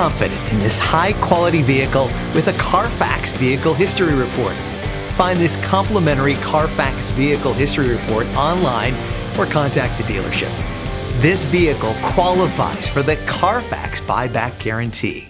confident in this high-quality vehicle with a Carfax Vehicle History Report. Find this complimentary Carfax Vehicle History Report online or contact the dealership. This vehicle qualifies for the Carfax Buyback Guarantee.